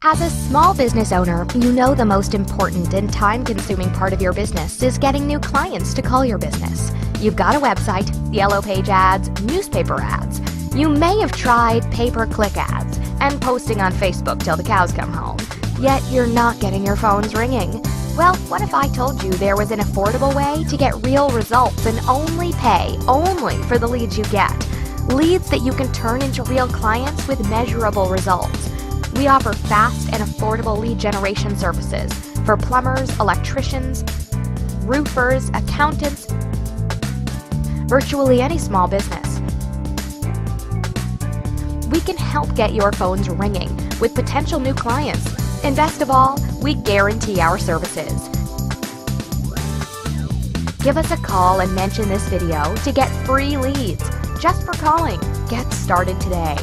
As a small business owner, you know the most important and time-consuming part of your business is getting new clients to call your business. You've got a website, Yellow Page ads, newspaper ads. You may have tried pay-per-click ads and posting on Facebook till the cows come home, yet you're not getting your phones ringing. Well, what if I told you there was an affordable way to get real results and only pay for the leads you get? Leads that you can turn into real clients with measurable results. We offer fast and affordable lead generation services for plumbers, electricians, roofers, accountants, virtually any small business. We can help get your phones ringing with potential new clients. And best of all, we guarantee our services. Give us a call and mention this video to get free leads just for calling. Get started today.